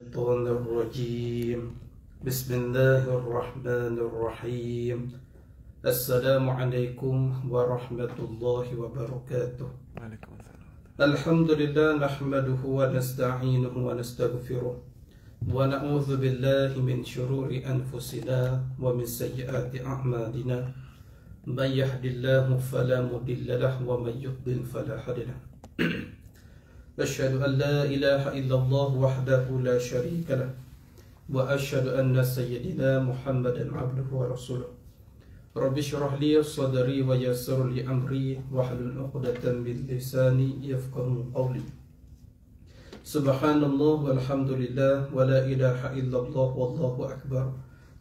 الشيطان الرجيم. بسم الله الرحمن الرحيم. السلام عليكم ورحمة الله وبركاته. وعليكم السلام. الحمد لله نحمده ونستعينه ونستغفره ونعوذ بالله من شرور أنفسنا ومن سيئات أعمالنا. من يهد الله فلا مضل له ومن يضلل فلا هادي له. أشهد أن لا إله إلا الله وحده لا شريك له وأشهد أن سيدنا محمدا عبده ورسوله. رب اشرح لي صدري ويسر لي أمري واحلل عقدة من لساني يفقهوا قولي. سبحان الله والحمد لله ولا إله إلا الله والله أكبر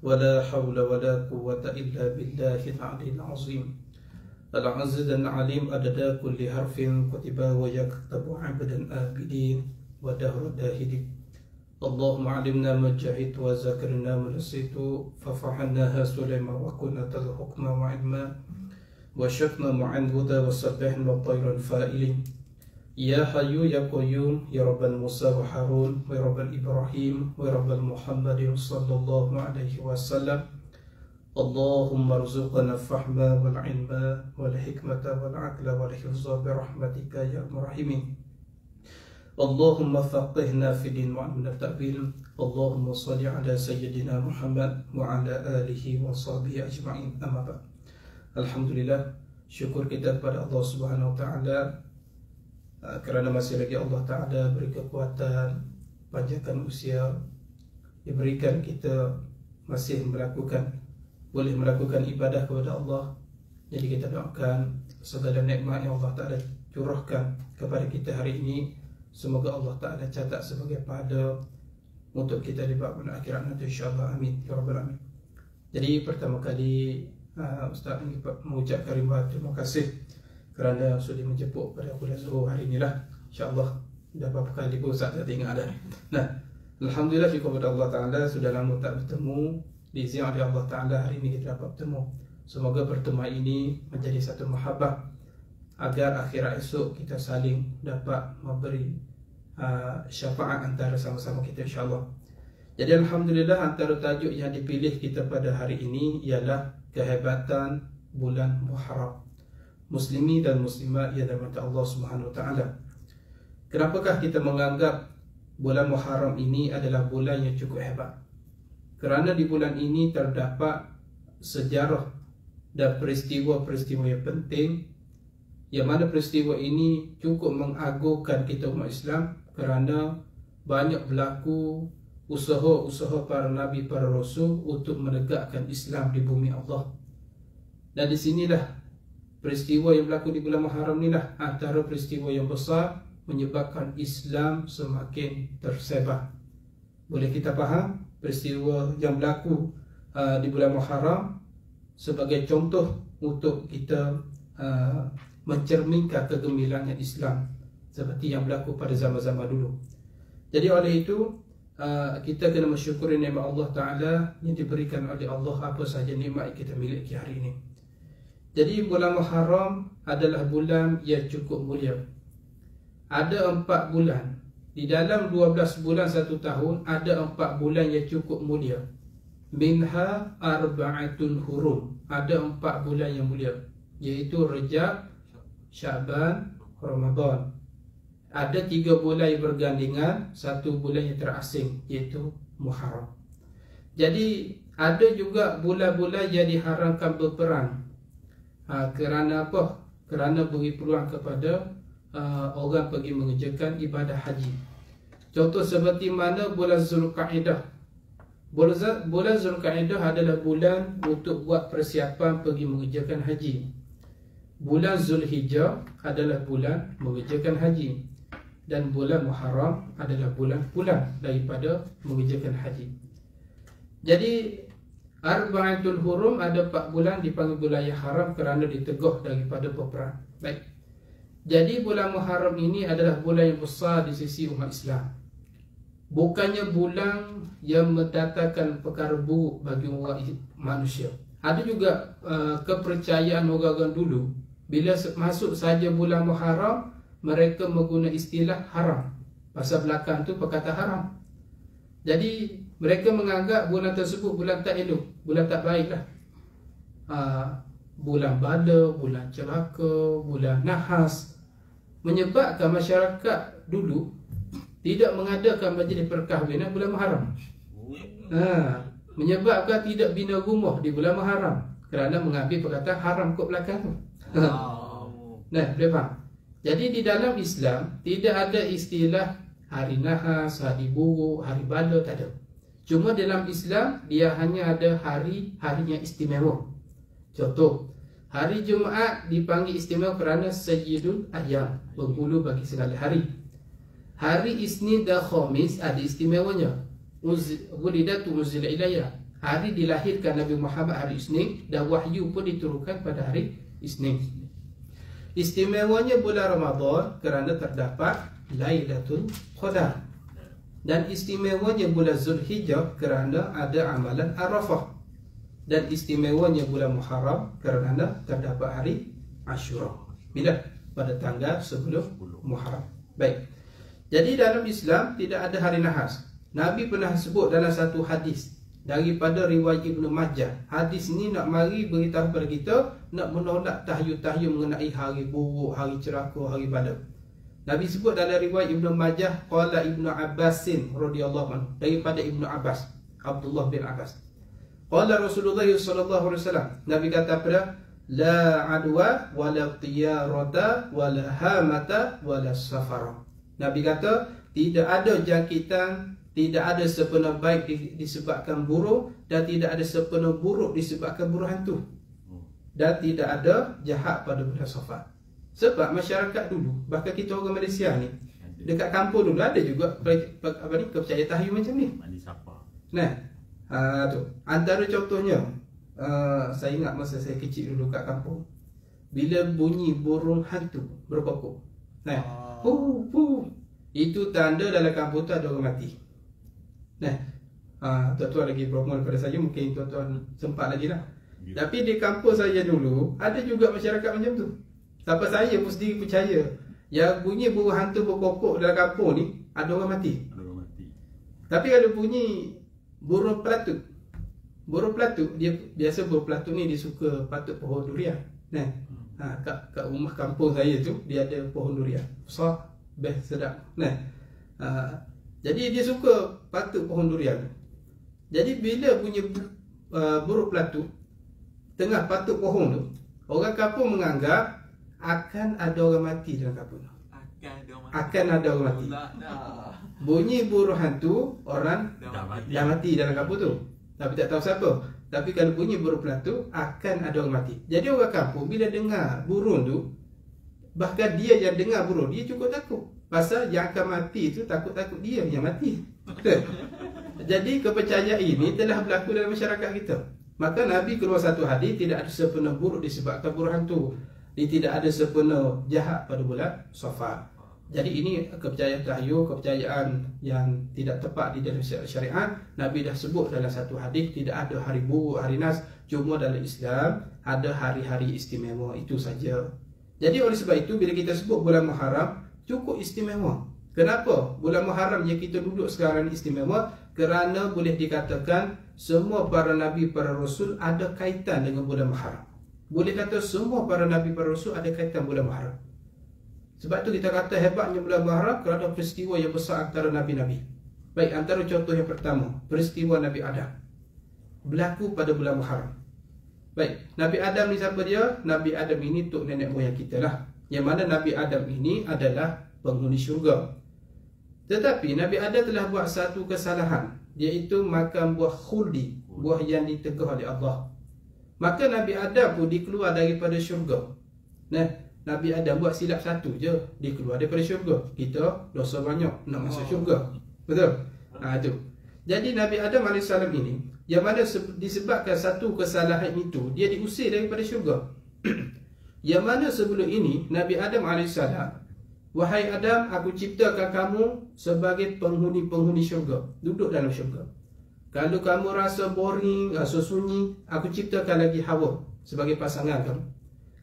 ولا حول ولا قوة إلا بالله العلي العظيم العزيز العليم عدد كل حرف كتب ويكتب عبدا آبدين ودهر داهدين. اللهم علمنا ما جهلت وذكرنا ما نسيت ففعلناها سليمان وكنا الحكم وعلما وشفنا مع الهدى وسبحنا طيرا فائلين. يا حي يا قيوم يا رب موسى وهارون ويا رب إبراهيم ويا رب محمد صلى الله عليه وسلم. اللهم ارزقنا الفهم والعلم والحكمة والعقل والحفظ برحمتك يا أرحم الراحمين. اللهم فقهنا في الدين وعلمنا التأويل. اللهم صل على سيدنا محمد وعلى آله وصحبه أجمعين. أما بعد. Alhamdulillah, syukur kita kepada Allah Subhanahu wa taala kerana masih lagi Allah Taala beri kekuatan, panjangkan usia, diberikan kita masih boleh melakukan ibadah kepada Allah. Jadi kita doakan segala nikmat yang Allah Taala curahkan kepada kita hari ini, semoga Allah Taala catat sebagai pahala untuk kita di bab akhirat nanti insya-Allah. Amin ya rabbal alamin. Jadi pertama kali Ustaz ini mengucapkan ribuan terima kasih kerana sudah menjemput pada kuliah Zuhur hari inilah. InsyaAllah dah berapa kali pun Ustaz dah tengok dah. Nah, Alhamdulillah syukur kepada Allah Ta'ala, sudah lama tak bertemu. Diizinkan oleh Allah Ta'ala hari ini kita dapat bertemu. Semoga pertemuan ini menjadi satu mahabbah agar akhirat esok kita saling dapat memberi syafaat antara sama-sama kita insyaAllah. Jadi Alhamdulillah, antara tajuk yang dipilih kita pada hari ini ialah kehebatan bulan Muharram. Muslimi dan muslimat yang dirahmati Allah Subhanahu wa taala. Kenapakah kita menganggap bulan Muharram ini adalah bulan yang cukup hebat? Kerana di bulan ini terdapat sejarah dan peristiwa-peristiwa yang penting, yang mana peristiwa ini cukup mengagungkan kita umat Islam kerana banyak berlaku usaha-usaha para nabi, para rasul untuk menegakkan Islam di bumi Allah. Dan di sinilah peristiwa yang berlaku di bulan Muharram inilah antara peristiwa yang besar menyebabkan Islam semakin tersebar. Boleh kita faham peristiwa yang berlaku di bulan Muharram sebagai contoh untuk kita mencerminkan kegemilangan Islam seperti yang berlaku pada zaman-zaman dulu. Jadi oleh itu kita kena mensyukuri nikmat Allah Ta'ala yang diberikan oleh Allah, apa sahaja nikmat yang kita miliki hari ini. Jadi bulan Muharram adalah bulan yang cukup mulia. Ada 4 bulan. Di dalam 12 bulan 1 tahun, ada 4 bulan yang cukup mulia. Minha arba'atun hurum. Ada 4 bulan yang mulia, iaitu Rejab, Syaban, Ramadan. Ada 3 bulan yang bergandingan, 1 bulan yang terasing, iaitu Muharram. Jadi ada juga bulan-bulan yang diharamkan berperang. Kerana apa? Kerana beri peluang kepada orang pergi mengerjakan ibadah haji. Contoh seperti mana bulan Zulkaidah. Bulan Zulkaidah adalah bulan untuk buat persiapan pergi mengerjakan haji. Bulan Zulhijjah adalah bulan mengerjakan haji. Dan bulan Muharram adalah bulan pulang daripada mengerjakan haji. Jadi Arba'atul Hurum, ada 4 bulan dipanggil bulan yang haram kerana diteguh daripada peperang. Baik. Jadi bulan Muharram ini adalah bulan yang besar di sisi umat Islam. Bukannya bulan yang mendatangkan perkara buruk bagi orang manusia. Ada juga kepercayaan orang-orang dulu, bila masuk saja bulan Muharram, mereka menggunakan istilah haram. Pasal belakang tu perkataan haram. Jadi mereka menganggap bulan tersebut bulan tak elok, bulan tak baik lah. Bulan bala, bulan celaka, bulan nahas, menyebabkan masyarakat dulu tidak mengadakan majlis perkahwinan bulan Muharram. Menyebabkan tidak bina rumah di bulan Muharram kerana mengambil perkataan haram kot belakang tu. Nah, boleh faham? Jadi di dalam Islam tidak ada istilah hari nahas, hari buruk, hari bala, tak ada. Cuma dalam Islam dia hanya ada hari-harinya istimewa. Contoh, hari Jumaat dipanggil istimewa kerana Sayyidul Ayyam, penghulu bagi segala hari. Hari Isnin dan Khamis ada istimewanya. Wulidatu unzila ilayya. Hari dilahirkan Nabi Muhammad hari Isnin dan wahyu pun diturunkan pada hari Isnin. Istimewanya bulan Ramadan kerana terdapat Lailatul Qadar. Dan istimewanya bulan Zulhijjah kerana ada amalan Arafah. Dan istimewanya bulan Muharram kerana terdapat hari Ashura. Bila? Pada tanggal 10 Muharram. Baik. Jadi dalam Islam tidak ada hari nahas. Nabi pernah sebut dalam satu hadis daripada riwayat Ibnu Majah. Hadis ini nak mari beritahu kepada kita, nak menolak tahyul-tahyul mengenai hari buruk, hari celaka, hari bala. Nabi sebut dalam riwayat Ibnu Majah, qala Ibnu Abbasin radhiyallahu anhu, daripada Ibnu Abbas, Abdullah bin Abbas. Qala Rasulullah sallallahu alaihi wasallam, Nabi kata pada la adwa wala tiyarata wala hamata wala safara. Nabi kata tidak ada jangkitan, tidak ada sepenuh baik disebabkan buruk, dan tidak ada sepenuh buruk disebabkan buruh hantu, dan tidak ada jahat pada bulan Safar. Sebab masyarakat dulu, bahkan kita orang Malaysia ni, dekat kampung dulu ada juga kepercayaan tahyul macam ni. Nah, tu antara contohnya, saya ingat masa saya kecil dulu kat kampung, bila bunyi burung hantu berkokok, nah, itu tanda dalam kampung tu ada orang mati. Nah, tuan-tuan lagi berumur daripada saya, mungkin tuan-tuan sempat lagi lah. Tapi di kampung saya dulu ada juga masyarakat macam tu. Sampai saya pun sendiri percaya yang bunyi burung hantu berkokok dalam kampung ni ada orang mati. Tapi kalau bunyi burung pelatut, dia biasa burung pelatut ni dia suka patut pohon durian. Nah, kat rumah kampung saya tu dia ada pohon durian besar, best sedap. Nah, jadi dia suka patut pohon durian. Jadi bila bunyi burung pelatut tengah patut pohon tu, orang kampung menganggap akan ada orang mati dalam kampung tu. Akan ada orang mati. Bunyi burung hantu, orang dah mati dalam kampung tu, tapi tak tahu siapa. Tapi kalau bunyi burung pelatut, akan ada orang mati. Jadi orang kampung bila dengar burung tu, bahkan dia yang dengar burung, dia cukup takut. Pasal yang akan mati tu takut-takut dia yang mati. Jadi kepercayaan ini telah berlaku dalam masyarakat kita. Maka Nabi keluar satu hadis, tidak ada sepenuh buruk disebabkan burung hantu, tidak ada sepenuh jahat pada bulan Safar. Jadi ini kepercayaan tahyul, kepercayaan yang tidak tepat di dalam syariat. Nabi dah sebut dalam satu hadis, tidak ada hari buruk, hari nas. Cuma dalam Islam ada hari-hari istimewa, itu saja. Jadi oleh sebab itu bila kita sebut bulan Muharram cukup istimewa. Kenapa? Bulan Muharram yang kita duduk sekarang istimewa kerana boleh dikatakan semua para nabi, para rasul ada kaitan dengan bulan Muharram. Boleh kata semua para nabi, para rasul ada kaitan bulan Muharram. Sebab tu kita kata hebatnya bulan Muharram kerana peristiwa yang besar antara nabi-nabi. Baik, antara contoh yang pertama, peristiwa Nabi Adam berlaku pada bulan Muharram. Baik, Nabi Adam ni siapa dia? Nabi Adam ini tok nenek moyang kita lah. Yang mana Nabi Adam ini adalah penghuni syurga. Tetapi Nabi Adam telah buat satu kesalahan, iaitu makan buah khuldi, buah yang ditegah oleh Allah. Maka Nabi Adam pun dikeluar daripada syurga. Nah, Nabi Adam buat silap satu je, dikeluar daripada syurga. Kita dosa banyak nak masuk syurga. Betul? Tu. Jadi Nabi Adam AS ini, yang mana disebabkan satu kesalahan itu, dia diusir daripada syurga. Yang mana sebelum ini Nabi Adam AS, wahai Adam, aku ciptakan kamu sebagai penghuni syurga, duduk dalam syurga. Kalau kamu rasa boring, rasa sunyi, aku ciptakan lagi Hawa sebagai pasangan kamu.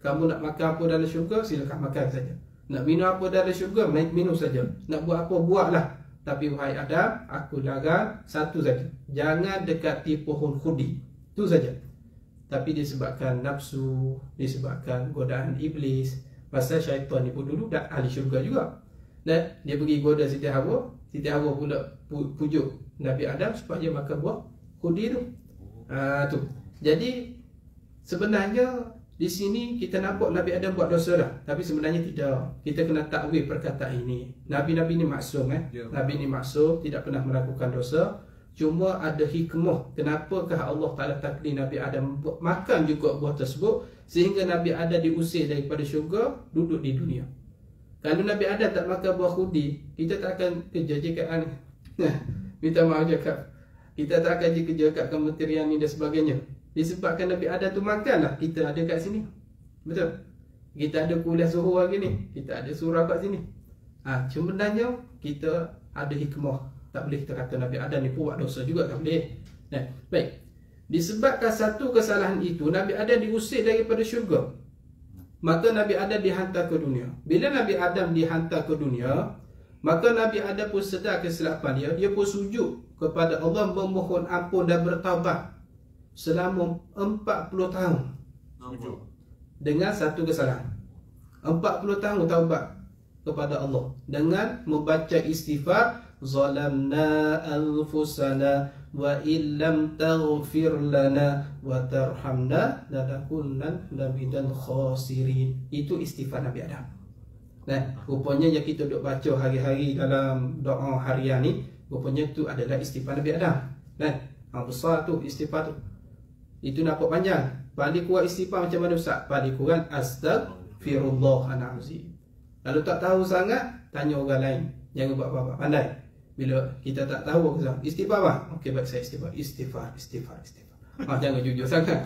Kamu nak makan apa dalam syurga, silakan makan saja. Nak minum apa dalam syurga, minum saja. Nak buat apa, buatlah. Tapi wahai Adam, aku larang satu saja. Jangan dekati pohon khudi. Itu saja. Tapi disebabkan nafsu, disebabkan godaan iblis. Pasal syaitan ni pun dulu dah ahli syurga juga. Dan dia pergi goda Siti Hawa. Siti Hawa pula pujuk Nabi Adam supaya dia makan buah khudi tu. Tu. Jadi sebenarnya di sini kita nampak Nabi Adam buat dosa dah. Tapi sebenarnya tidak. Kita kena takwil perkataan ini. Nabi-Nabi ni maksum Nabi ni maksum, tidak pernah melakukan dosa. Cuma ada hikmah. Kenapakah Allah Ta'ala takdir Nabi Adam makan juga buah tersebut, sehingga Nabi Adam diusir daripada syurga, duduk di dunia. Kalau Nabi Adam tak makan buah khudi, kita tak akan kerja kat minta maaf cakap, kita tak akan kerja kat kementerian ni dan sebagainya. Disebabkan Nabi Adam tu makanlah kita ada kat sini. Betul? Kita ada kuliah Zuhur hari ni, kita ada surah kat sini. Sebenarnya kita ada hikmah. Tak boleh kita kata Nabi Adam ni buat dosa juga, tak boleh. Baik. Disebabkan satu kesalahan itu, Nabi Adam diusir daripada syurga. Maka Nabi Adam dihantar ke dunia. Bila Nabi Adam dihantar ke dunia, maka Nabi Adam pun sedar kesilapan dia. Dia pun sujud kepada Allah, memohon ampun dan bertaubat selama 40 tahun. Dengan satu kesalahan. 40 tahun taubat kepada Allah dengan membaca istighfar, zalamna anfusana wa illam taghfir lana wa tarhamna lanakunanna minal khasirin. Itu istighfar Nabi Adam. Rupanya yang kita duk baca hari-hari dalam doa harian ni, rupanya itu adalah istighfar Nabi Adam. Besar tu istighfar tu. Itu nampak panjang. Paling kurang istighfar macam mana Ustaz? Paling kurang astaghfirullahalazim. Kalau tak tahu sangat, tanya orang lain. Jangan buat apa-apa, pandai. Bila kita tak tahu, istighfar apa? Okey, baik, saya istighfar. Jangan jujur sangat.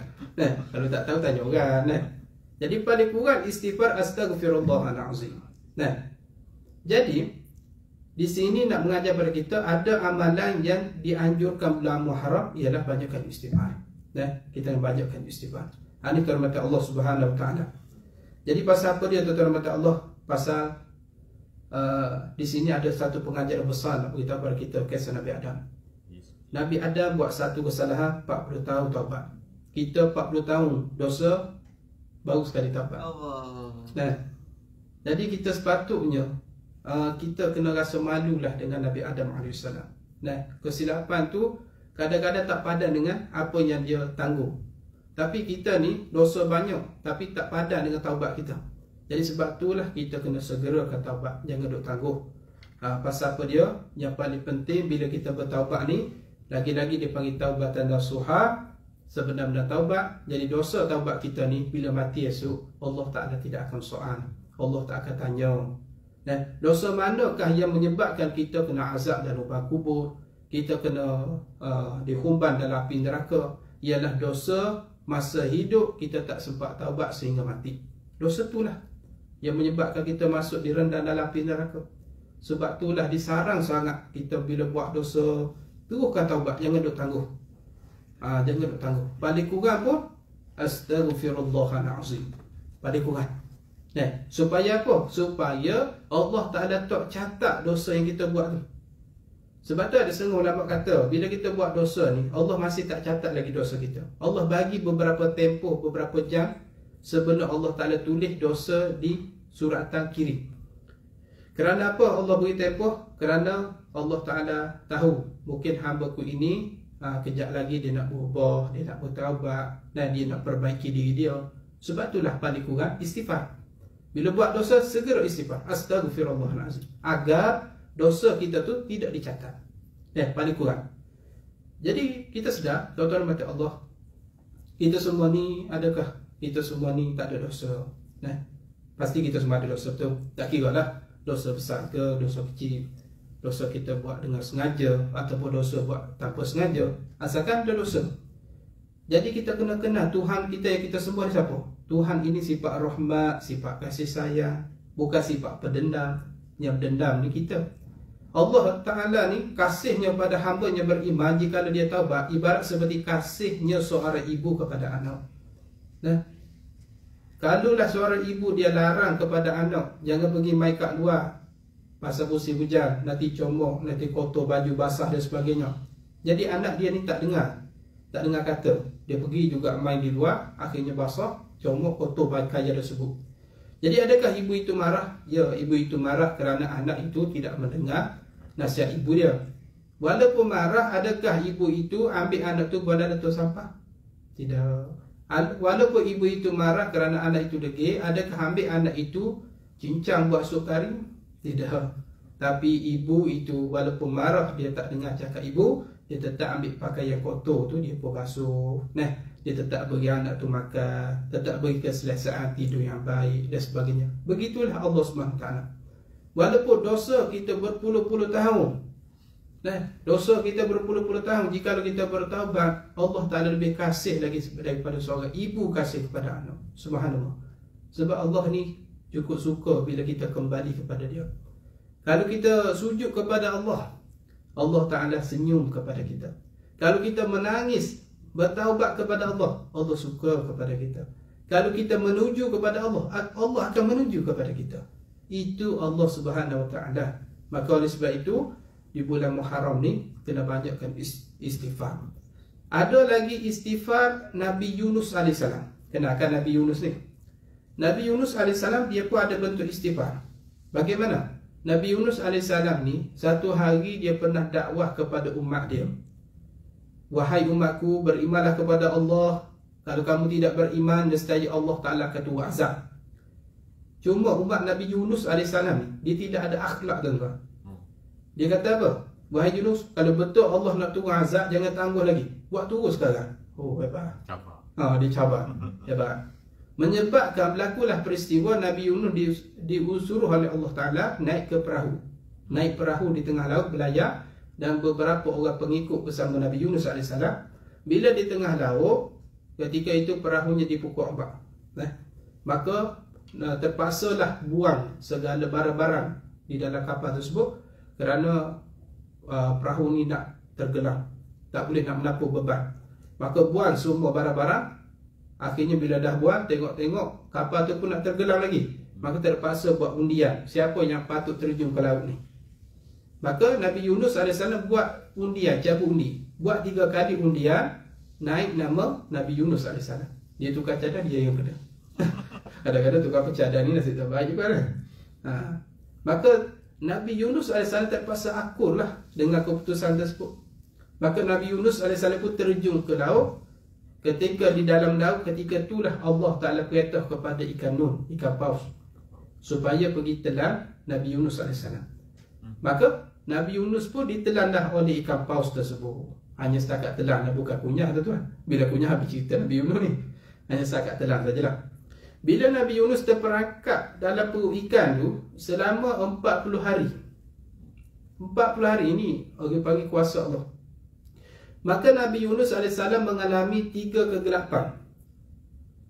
Kalau tak tahu, tanya orang. Jadi paling kurang istighfar astaghfirullahalazim. Jadi di sini nak mengajar kepada kita, ada amalan yang dianjurkan bulan Muharram ialah banyakkan istighfar. Kita banyakkan istighfar. Ini kehormatan Allah Subhanahu Wa Taala. Jadi pasal apa dia tuan-tuan mata Allah? Pasal di sini ada satu pengajaran besar nak beritahu kepada kita kisah Nabi Adam. Nabi Adam buat satu kesalahan, 40 tahun taubat. Kita 40 tahun dosa, baru sekali taubat. Jadi kita sepatutnya kita kena rasa malulah dengan Nabi Adam AS. Kesilapan tu kadang-kadang tak padan dengan apa yang dia tanggung. Tapi kita ni dosa banyak, tapi tak padan dengan taubat kita. Jadi sebab itulah kita kena segerakan taubat. Jangan duk tangguh. Pasal apa dia? Yang paling penting bila kita bertaubat ni, lagi-lagi dia panggil taubatan nasuha, sebenar-benar taubat. Jadi dosa taubat kita ni bila mati esok, Allah Ta'ala tidak akan soal. Allah tak akan tanya. Dosa manakah yang menyebabkan kita kena azab dalam lubang kubur, kita kena dihumban dalam api neraka? Ialah dosa masa hidup kita tak sempat taubat sehingga mati. Dosa itulah yang menyebabkan kita masuk direndam dalam api neraka. Sebab itulah disarang sangat kita bila buat dosa, teruskan taubat, jangan duk tangguh. Jangan duk tangguh. Paling kurang pun astaghfirullahalazim. Paling kurang. Supaya apa? Supaya Allah Ta'ala tak catat dosa yang kita buat tu. Sebab tu ada setengah ulama kata, bila kita buat dosa ni, Allah masih tak catat lagi dosa kita. Allah bagi beberapa tempoh, beberapa jam sebelum Allah Ta'ala tulis dosa di suratan kiri. Kerana apa Allah beri tempoh? Kerana Allah Ta'ala tahu mungkin hamba-Ku ini kejap lagi dia nak berubah, dia nak bertaubat, dan dia nak perbaiki diri dia. Sebab itulah paling kurang istighfar. Bila buat dosa, segera istighfar, astaghfirullahalazim, agar dosa kita tu tidak dicatat. Paling kurang. Jadi kita sedar, tuan-tuan mata Allah, kita semua ni, adakah kita semua ni tak ada dosa? Pasti kita semua ada dosa, betul? Tak kira lah dosa besar ke, dosa kecil, dosa kita buat dengan sengaja ataupun dosa buat tanpa sengaja, asalkan ada dosa. Jadi kita kena kenal Tuhan kita yang kita sembah ni siapa? Tuhan ini sifat rahmat, sifat kasih sayang, bukan sifat pendendam. Yang dendam ni kita. Allah Ta'ala ni kasihnya pada hamba-Nya beriman, jika dia taubat, ibarat seperti kasihnya seorang ibu kepada anak. Kalaulah seorang ibu dia larang kepada anak, jangan pergi main kat luar, pasal musim hujan, nanti comok, nanti kotor baju basah dan sebagainya. Jadi anak dia ni tak dengar kata. Dia pergi juga main di luar, akhirnya basah, comok, kotor pakaian tersebut. Jadi adakah ibu itu marah? Ya, ibu itu marah kerana anak itu tidak mendengar nasihat ibu dia. Walaupun marah, adakah ibu itu ambil anak itu buat dalam tong sampah? Tidak. Walaupun ibu itu marah kerana anak itu degil, adakah ambil anak itu cincang buat sup kari? Tidak. Tapi ibu itu walaupun marah, dia tak dengar cakap ibu, dia tetap ambil pakaian kotor tu, dia pun basuh. Dia tetap beri anak tu makan, tetap beri keselesaan tidur yang baik dan sebagainya. Begitulah Allah SWT. Walaupun dosa kita berpuluh-puluh tahun, dosa kita berpuluh-puluh tahun, jika kita bertaubat, Allah Ta'ala lebih kasih lagi daripada seorang ibu kasih kepada anak. Subhanallah. Sebab Allah ni cukup suka bila kita kembali kepada dia. Kalau kita sujud kepada Allah, Allah Ta'ala senyum kepada kita. Kalau kita menangis, bertaubat kepada Allah, Allah suka kepada kita. Kalau kita menuju kepada Allah, Allah akan menuju kepada kita. Itu Allah Subhanahu Wa Ta'ala. Maka oleh sebab itu, di bulan Muharram ni kena banyakkan istighfar. Ada lagi istighfar Nabi Yunus AS. Kenalkan Nabi Yunus ni. Nabi Yunus AS dia pun ada bentuk istighfar. Bagaimana? Nabi Yunus AS ni satu hari dia pernah dakwah kepada umat dia. Wahai umatku, berimanlah kepada Allah. Kalau kamu tidak beriman, nescaya Allah Ta'ala akan turun azab. Cuma umat Nabi Yunus AS ni, dia tidak ada akhlak, tuan-tuan. Dia kata apa? Wahai Yunus, kalau betul Allah nak turun azab, jangan tangguh lagi, buat turun sekarang. Oh, hebat. Dia cabar. Hebat. Menyebabkan berlakulah peristiwa Nabi Yunus diusuruh oleh Allah Ta'ala naik ke perahu. Naik perahu di tengah laut berlayar, dan beberapa orang pengikut bersama Nabi Yunus AS. Bila di tengah laut, ketika itu perahunya dipukul ombak. Maka terpaksalah buang segala barang-barang di dalam kapal tersebut, kerana perahu ni nak tergelam, tak boleh nak menampung beban. Maka buang semua barang-barang. Akhirnya bila dah buang, tengok-tengok kapal tu pun nak tergelam lagi. Maka terpaksa buat undian, siapa yang patut terjun ke laut ni. Maka Nabi Yunus AS buat undian, cabut undi. Buat 3 kali undian, naik nama Nabi Yunus AS. Dia tukar cadar, dia yang kena. Kadang-kadang tukar cadar ni nasib tak baik juga kan. Maka Nabi Yunus AS terpaksa akur lah dengan keputusan tersebut. Maka Nabi Yunus AS pun terjun ke laut. Ketika di dalam laut, ketika itulah Allah Ta'ala perintah kepada ikan nun, ikan paus, supaya pergi telan Nabi Yunus AS. Maka Nabi Yunus pun ditelan dah oleh ikan paus tersebut. Hanya setakat telan, bukan kunyah, tuan-tuan. Bila kunyah habis cerita Nabi Yunus ni. Hanya setakat telan sajalah. Bila Nabi Yunus terperangkap dalam perut ikan tu selama 40 hari. 40 hari ini orang panggil kuasa Allah. Maka Nabi Yunus AS mengalami 3 kegelapan.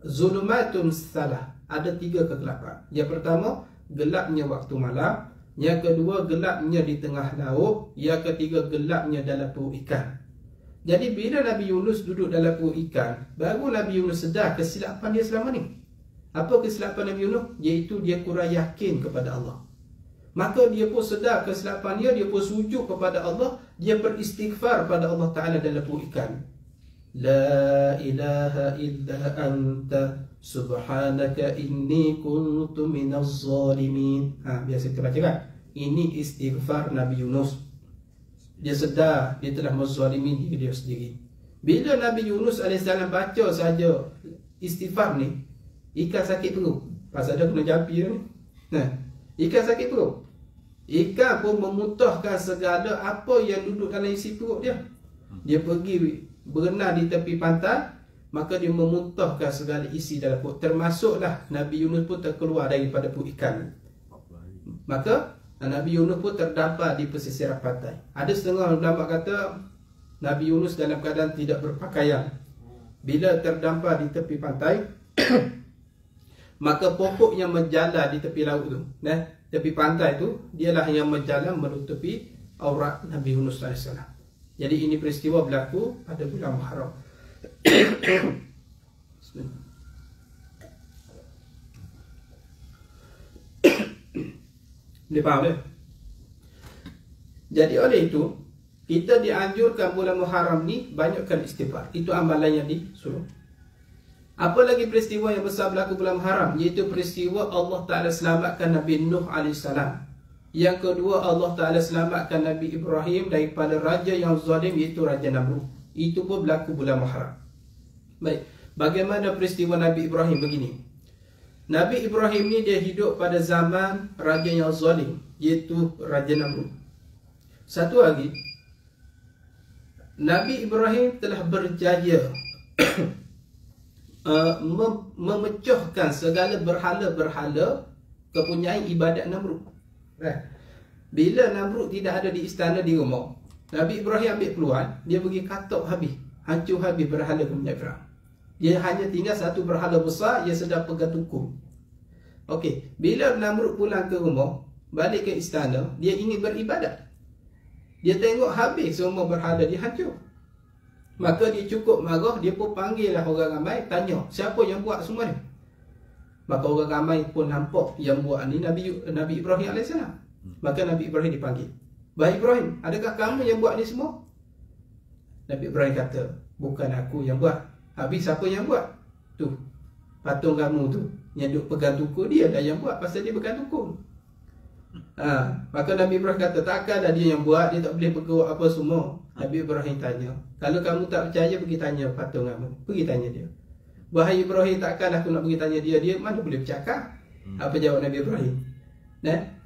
Zulumatun salah. Ada 3 kegelapan. Yang pertama, gelapnya waktu malam. Yang kedua, gelapnya di tengah laut. Yang ketiga, gelapnya dalam perut ikan. Jadi bila Nabi Yunus duduk dalam perut ikan, baru Nabi Yunus sedar kesilapan dia selama ni. Apa kesilapan Nabi Yunus? Iaitu dia kurang yakin kepada Allah. Maka dia pun sedar kesilapan dia pun sujud kepada Allah, dia beristighfar pada Allah Ta'ala dalam perut ikan. La ilaha illa anta subhanaka inni kuntu minaz zalimin. Biasa kita baca kan? Ini istighfar Nabi Yunus. Dia sedar dia telah menzalimi diri dia sendiri. Bila Nabi Yunus AS baca saja istighfar ni, ikan sakit perut. Pasal dia kena jampi ni. Ikan sakit perut. Ikan pun memutahkan segala apa yang duduk dalam isi perut dia. Dia pergi berenang di tepi pantai, maka dia memuntahkan segala isi dalam perut. Termasuklah Nabi Yunus pun terkeluar daripada perut ikan. Maka Nabi Yunus pun terdampar di pesisir pantai. Ada setengah ulama kata Nabi Yunus dalam keadaan tidak berpakaian. Bila terdampar di tepi pantai, maka pokok yang menjalar di tepi laut tu, tepi pantai tu, dialah yang menjalar menutupi aurat Nabi Yunus AS. Jadi ini peristiwa berlaku pada bulan Muharram. Boleh faham tak? Jadi oleh itu, kita dianjurkan bulan Muharram ni banyakkan istighfar. Itu amalan yang disuruh. Apa lagi peristiwa yang besar berlaku bulan Muharram, iaitu peristiwa Allah Ta'ala selamatkan Nabi Nuh AS. Yang kedua, Allah Ta'ala selamatkan Nabi Ibrahim daripada raja yang zalim, iaitu Raja Namrud. Itu pun berlaku bulan Muharram. Baik, bagaimana peristiwa Nabi Ibrahim begini? Nabi Ibrahim ni dia hidup pada zaman raja yang zalim, iaitu Raja Namrud. Satu lagi, Nabi Ibrahim telah berjaya memecahkan segala berhala-berhala kepunyai ibadat Namrud. Bila Namrud tidak ada di istana, di rumah, Nabi Ibrahim ambil peluang, dia pergi katok habis, hancur habis berhala kepunyai Fir'aun. Dia hanya tinggal satu berhala besar yang sedang pegang tukum. Okey, bila Namrud pulang ke rumah, balik ke istana, dia ingin beribadat. Dia tengok habis semua berhala dia hancur. Maka dia cukup marah, dia pun panggil lah orang ramai, tanya siapa yang buat semua ni. Maka orang ramai pun nampak yang buat ni Nabi Ibrahim AS. Maka Nabi Ibrahim dipanggil. Wahai Ibrahim, adakah kamu yang buat ni semua? Nabi Ibrahim kata, bukan aku yang buat. Habis siapa yang buat? Tu, patung kamu tu, yang duk pegang tuku, dia dah yang buat pasal dia pegang tuku. Maka Nabi Ibrahim kata, takkanlah dia yang buat, dia tak boleh bergerak apa semua. Nabi Ibrahim tanya, kalau kamu tak percaya, pergi tanya patung kamu, pergi tanya dia. Wahai Ibrahim, takkanlah aku nak pergi tanya dia, dia mana boleh bercakap. Apa jawab Nabi Ibrahim?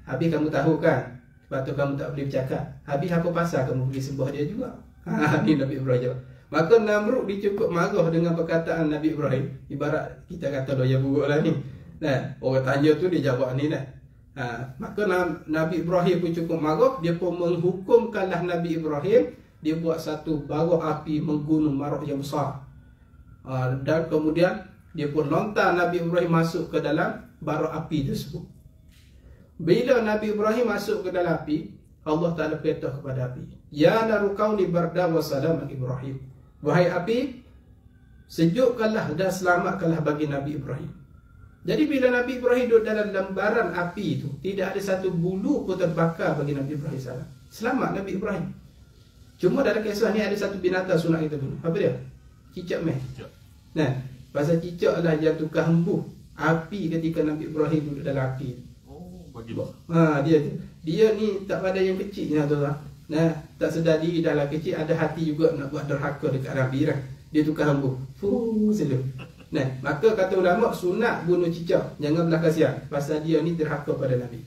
Habis kamu tahu kan, patung kamu tak boleh bercakap, habis apa pasal kamu pergi sembah dia juga? Ni Nabi Ibrahim jawab. Maka Namrud dicukup marah dengan perkataan Nabi Ibrahim. Ibarat kita kata doya buruk lah ni. Orang tanya tu dia jawab ni . Maka Nabi Ibrahim pun cukup marah. Dia pun menghukumkanlah Nabi Ibrahim. Dia buat satu bara api menggunung marah yang besar. Dan kemudian dia pun lontar Nabi Ibrahim masuk ke dalam bara api tersebut. Bila Nabi Ibrahim masuk ke dalam api, Allah Ta'ala perintah kepada api, ya naru kauni barda wa salaman Ibrahim. Wahai api, sejukkanlah dan selamatkanlah bagi Nabi Ibrahim. Jadi bila Nabi Ibrahim duduk dalam lembaran api itu, tidak ada satu bulu pun terbakar bagi Nabi Ibrahim salam. Selamat Nabi Ibrahim. Cuma dalam kisah ni ada satu binatang sunat kita dulu. Apa dia? Cicak meh. Pasal cicak lah yang tukar hembuh api ketika Nabi Ibrahim duduk dalam api. Bagi dia ni tak pada yang kecilnya tu lah. Tak sedar diri dah lah kecil, ada hati juga nak buat derhaka dekat Nabi lah. Dia tukar hembuh. Seluruh. Maka kata ulama, sunat bunuh cicak, jangan belah kasihan, pasal dia ni derhaka pada Nabi.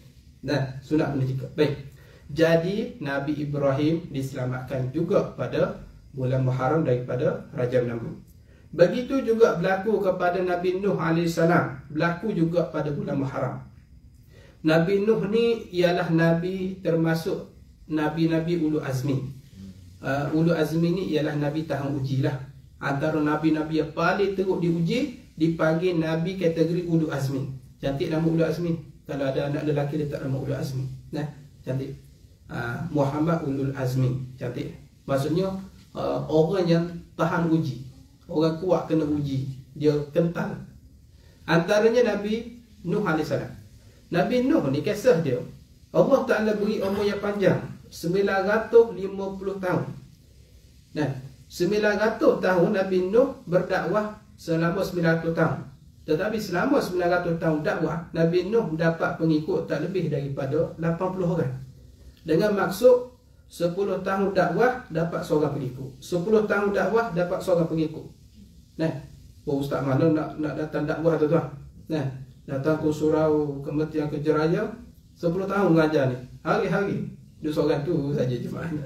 Sunat bunuh cicak. Baik. Jadi Nabi Ibrahim diselamatkan juga pada bulan Muharram daripada Raja Namrud. Begitu juga berlaku kepada Nabi Nuh AS, berlaku juga pada bulan Muharram. Nabi Nuh ni ialah Nabi termasuk Nabi-Nabi Ulu Azmi. Ulu Azmi ni ialah Nabi tahan uji lah. Antara Nabi-Nabi yang paling teruk diuji, dipanggil Nabi kategori Ulu Azmi. Cantik nama Ulu Azmi. Kalau ada anak lelaki letak nama Ulu Azmi. Cantik. Muhammad Ulul Azmi. Cantik. Maksudnya orang yang tahan uji. Orang kuat kena uji. Dia kental. Antaranya Nabi Nuh AS. Nabi Nuh ni kisah dia, Allah Ta'ala beri umur yang panjang, 950 tahun. 900 tahun Nabi Nuh berdakwah selama 900 tahun. Tetapi selama 900 tahun dakwah, Nabi Nuh dapat pengikut tak lebih daripada 80 orang. Dengan maksud 10 tahun dakwah dapat seorang pengikut, 10 tahun dakwah dapat seorang pengikut. Ustaz mana nak datang dakwah tu tuan? Datang ke surau Kementerian Kerja Raya, 10 tahun mengajar ni, hari-hari dia seorang tu saja jemaahnya.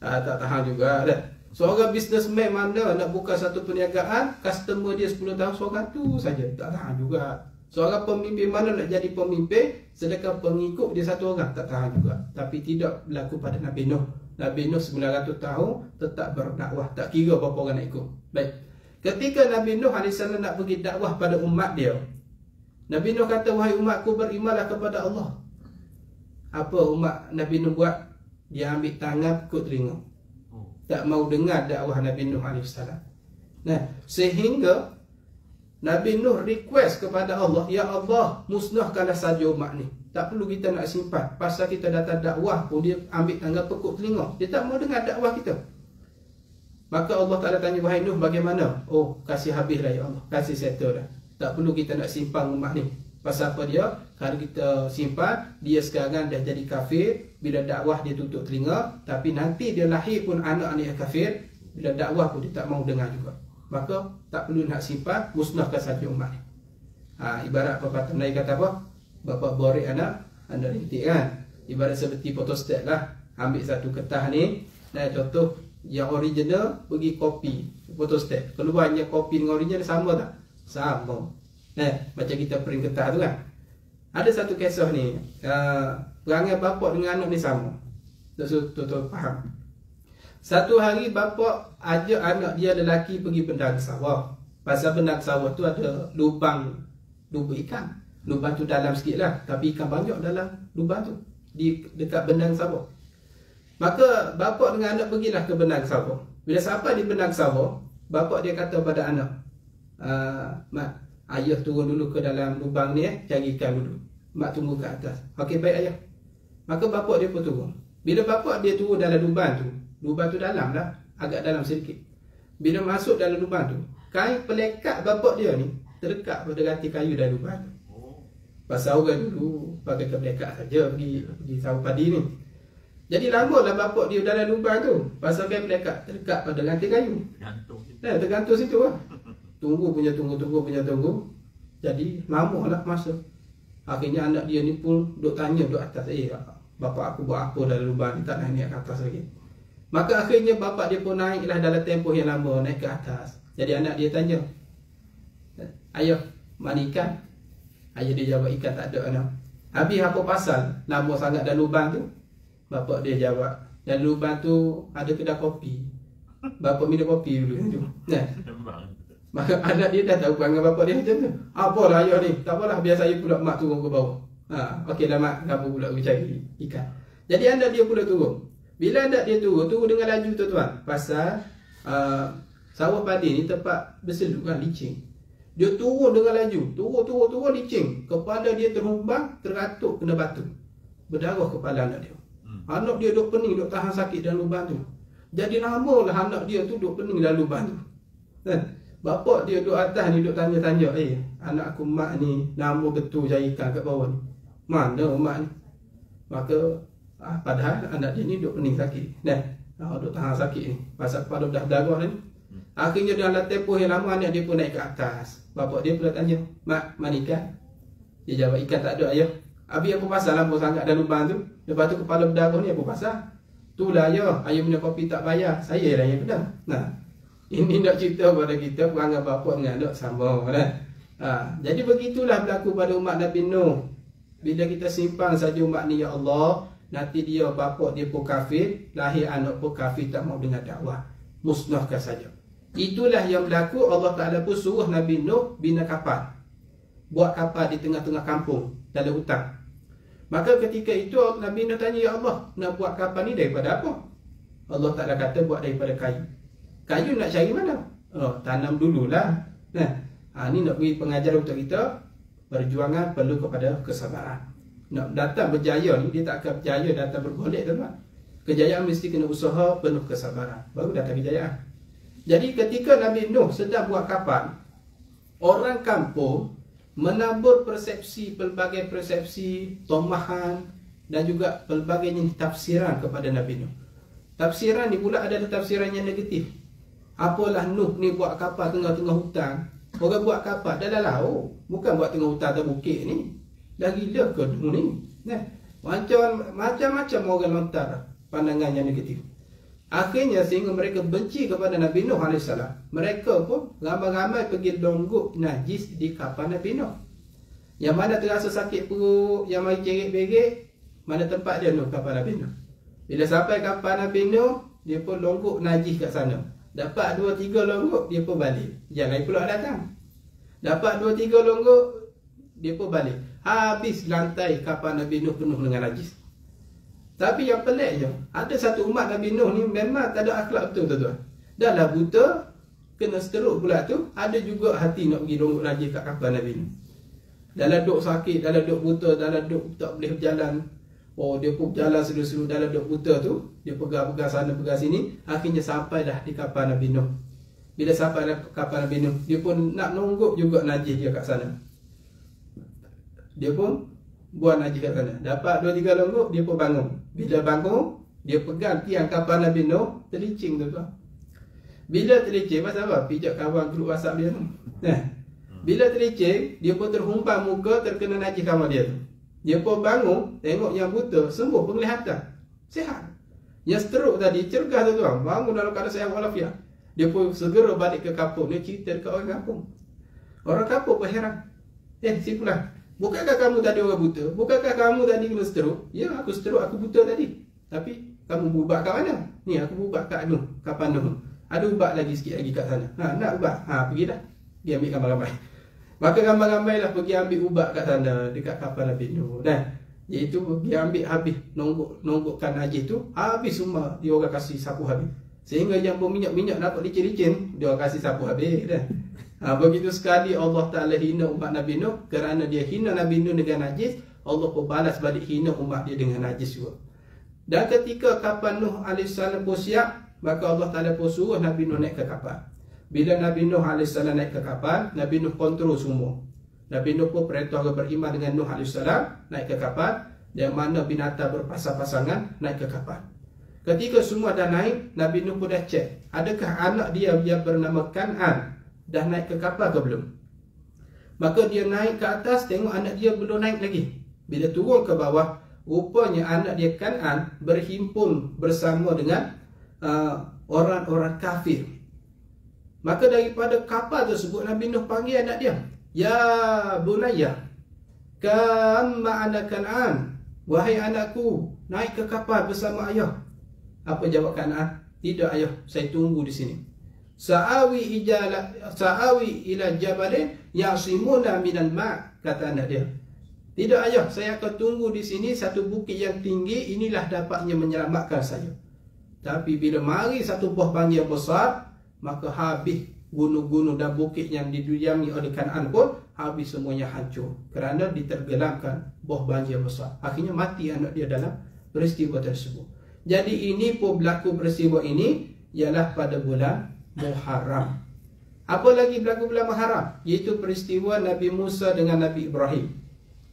Tak tahan juga dah. Seorang businessman mana nak buka satu perniagaan, customer dia 10 tahun, seorang tu saja, tak tahan juga. Seorang pemimpin mana nak jadi pemimpin, sedangkan pengikut dia satu orang, tak tahan juga. Tapi tidak berlaku pada Nabi Nuh. Nabi Nuh 900 tahun tetap berdakwah, tak kira berapa orang nak ikut. Baik. Ketika Nabi Nuh AS nak pergi dakwah pada umat dia, Nabi Nuh kata, wahai umatku, berimanlah kepada Allah. Apa umat Nabi Nuh buat? Dia ambil tangan, pukul telinga. Tak mau dengar dakwah Nabi Nuh AS. Sehingga Nabi Nuh request kepada Allah, ya Allah, musnahkanlah saja umat ni. tak perlu kita nak simpan. Pasal kita datang dakwah pun dia ambil tangga pekuk telinga. Dia tak mau dengar dakwah kita. Maka Allah Ta'ala tanya, wahai Nuh, bagaimana? Oh, kasih habis dah ya Allah, kasih settle dah. Tak perlu kita nak simpan umat ni. Pasal apa dia? Kalau kita simpan, dia sekarang dah jadi kafir. Bila dakwah dia tutup telinga. Tapi nanti dia lahir pun anak-anak yang kafir. Bila dakwah pun dia tak mau dengar juga. Maka tak perlu nak simpan, musnahkan saja umat ni. Ibarat pepatah Melayu kata apa? Bapa borek anak, anda rintik kan? Ibarat seperti photostat lah. Ambil satu kertas ni, dan contoh yang original, pergi copy photostat. Keluarnya copy dengan original sama tak? Sama. Macam kita print kertas tu kan. Ada satu kisah ni, perangai bapa dengan anak ni sama. Tuan-tuan faham. Satu hari bapa ajak anak dia lelaki pergi bendang sawah. Pasal bendang sawah tu ada lubang ikan. Lubang tu dalam sikit lah, tapi ikan banyak dalam lubang tu, di dekat bendang sawah. Maka bapa dengan anak pergilah ke bendang sawah. Bila sampai di bendang sawah, bapa dia kata pada anak, Mak, ayah turun dulu ke dalam lubang ni, cari ikan dulu. Mak tunggu ke atas. Okey, baik ayah. Maka bapa dia pun turun. Bila bapa dia turun dalam lubang tu dalam lah, agak dalam sedikit. Bila masuk dalam lubang tu, kain pelekat bapa dia ni terdekat pada rantai kayu dalam lubang tu. Pasal orang dulu pakai pelekat saja pergi sawah padi ni. Jadi lamalah bapa dia dalam lubang tu. Pasal kain pelekat terdekat pada rantai kayu. Tergantung situ lah. Tunggu. Jadi lama lah masa. Akhirnya anak dia ni pun duk tanya duk atas, bapa aku buat apa dalam lubang ni, tak naik ke atas lagi. Maka akhirnya bapa dia pun naiklah dalam tempoh yang lama, naik ke atas. Jadi anak dia tanya, ayah, mana ikan? Ayah dia jawab, ikan tak ada anak. Habis apa pasal lama sangat dalam lubang tu? Bapa dia jawab, dalam lubang tu ada kedai kopi. Bapa minum kopi dulu. Maka anak dia dah tahu perangai bapa dia macam tu. Apalah ayah ni, tak apalah, biar saya pula mak turun ke bawah. Okeylah mak, kamu pula pergi cari ikan. Jadi anak dia pula turun. Bila anak dia turun dengan laju tuan-tuan. Pasal sawah padi ni tempat berseluk kan, licin. Dia turun dengan laju, turun licin. Kepala dia terhubang, teratuk kena batu. Berdarah kepala anak dia. Anak dia duk pening, duk tahan sakit dalam lubang tu. Jadi lamalah anak dia tu duk pening dalam lubang tu. Kan? Bapak dia duduk atas ni, duduk tanya-tanya, anak aku mak ni nama betul jari ikan kat bawah ni. Mana mak ni? Maka padahal anak dia ni duduk pening sakit. Duduk tahan sakit ni. Pasal kepala dah berdarah ni. Akhirnya dalam tempoh yang lama anak dia pun naik ke atas. Bapak dia pula tanya, mak, mana ikan? Dia jawab, ikan tak ada ayah. Habis apa pasal lama sangat dalam lubang tu? Lepas tu kepala berdarah ni apa pasal? Itulah ayah minum kopi tak bayar. Saya lah yang kena. Ini nak cerita pada kita perangai bapa dengan anak sama kan. Jadi begitulah berlaku pada umat Nabi Nuh. Bila kita simpan saja umat ni ya Allah, nanti dia bapa dia pun kafir, lahir anak pun kafir, tak mau dengar dakwah. Musnahkan saja. Itulah yang berlaku. Allah Ta'ala pun suruh Nabi Nuh bina kapal. Buat kapal di tengah-tengah kampung, dalam hutan. Maka ketika itu Nabi Nuh tanya, ya Allah, nak buat kapal ni daripada apa? Allah Ta'ala kata buat daripada kayu. Kayu nak cari mana? Tanam dululah. Ni nak beri pengajaran untuk kita. Perjuangan perlu kepada kesabaran. Nak datang berjaya ni, dia tak akan berjaya datang bergolek tuan-tuan. Kejayaan mesti kena usaha, penuh kesabaran, baru datang kejayaan. Jadi ketika Nabi Nuh sedang buat kapal, orang kampung menabur pelbagai persepsi, tomahan dan juga pelbagai tafsiran kepada Nabi Nuh. Tafsiran ni pula adalah tafsiran yang negatif. Apalah Nuh ni buat kapal tengah-tengah hutan. Orang buat kapal dalam laut, bukan buat tengah hutan atau bukit ni. Dah gila ke Nuh ni? Macam-macam orang lontar pandangan yang negatif. Akhirnya sehingga mereka benci kepada Nabi Nuh AS. Mereka pun ramai-ramai pergi longguk najis di kapal Nabi Nuh. Yang mana terasa sakit perut, yang mari cerit-berit, mana tempat dia Nuh, kapal Nabi Nuh. Bila sampai kapal Nabi Nuh, dia pun longguk najis kat sana. Dapat 2-3 longguk, dia pun balik. Yang lain pula datang. Dapat 2-3 longguk, dia pun balik. Habis lantai kapal Nabi Nuh penuh dengan najis. Tapi yang peliknya, ada satu umat Nabi Nuh ni memang tak ada akhlak betul tuan-tuan. Dah lah buta, kena seteruk pula tu, ada juga hati nak pergi longguk najis kat kapal Nabi Nuh. Dalam duk sakit, dalam duk buta, dalam duk tak boleh berjalan. Oh, dia pun berjalan seru-seru dalam duk buta tu. Dia pegang-pegang sana, pegang sini. Akhirnya sampai dah di kapal Nabi Nuh. Bila sampai dah kapal Nabi Nuh, dia pun nak nonggok juga najis dia kat sana. Dia pun buang najis kat sana. Dapat 2-3 longgok, dia pun bangun. Bila bangun, dia pegang tiang kapal Nabi Nuh, terlicing tu. Bila terlicing, pasal apa? Pijak kawan grup WhatsApp dia tu. Bila terlicing, dia pun terhumpang muka, terkena najis kawan dia tu. Dia pun bangun, tengok yang buta, sembuh penglihatan, sihat. Yang stroke tadi, cergas tu tuan, bangun dalam keadaan sihat walafiat. Dia pun segera balik ke kampung. Dia cerita dekat orang kampung. Orang kampung pun heran. Simpulan, bukankah kamu tadi orang buta? Bukankah kamu tadi kena stroke? Ya, aku stroke, aku buta tadi. Tapi kamu ubat kat mana? Ni aku ubat kat Nuh, kapal Nuh. Ada ubat lagi sikit lagi kat sana. Nak ubat? Pergilah. Dia ambil gambar-gambar. Maka gambar-gambar lah pergi ambil ubat kat sana dekat kapal Nabi Nuh. Iaitu pergi ambil habis nonggokkan najis tu, habis semua dia orang kasih sapu habis. Sehingga yang berminyak-minyak dapat licin-licin, dia orang kasih sapu habis dah. Begitu sekali Allah Ta'ala hina umat Nabi Nuh. Kerana dia hina Nabi Nuh dengan najis, Allah pun balas balik hina umat dia dengan najis juga. Dan ketika kapal Nuh AS pun siap, maka Allah Ta'ala pun suruh Nabi Nuh naik ke kapal. Bila Nabi Nuh AS naik ke kapal, Nabi Nuh kontrol semua. Nabi Nuh pun perintah beriman dengan Nuh AS naik ke kapal. Yang mana binatang berpasang-pasangan naik ke kapal. Ketika semua dah naik, Nabi Nuh pun dah cek, adakah anak dia yang bernama Kan'an dah naik ke kapal ke belum. Maka dia naik ke atas, tengok anak dia belum naik lagi. Bila turun ke bawah, rupanya anak dia Kan'an berhimpun bersama dengan orang-orang kafir. Maka daripada kapal tersebut, Nabi Nuh panggil anak dia, ya bunayya, kam ma'ana Kan'an, wahai anakku, naik ke kapal bersama ayah. Apa jawab Kan'an? Tidak ayah, saya tunggu di sini. Sa'awi ila jabalin ya'simuna minal ma', kata anak dia. Tidak ayah, saya akan tunggu di sini satu bukit yang tinggi, inilah dapatnya menyelamatkan saya. Tapi bila mari satu buah banjir besar, maka habis gunung-gunung dan bukit yang didiami oleh Kan'an pun habis semuanya hancur kerana ditergelamkan buah banjir besar. Akhirnya mati anak dia dalam peristiwa tersebut. Jadi ini pun berlaku peristiwa ini ialah pada bulan Muharram. Apa lagi berlaku bulan Muharram? Iaitu peristiwa Nabi Musa dengan Nabi Ibrahim.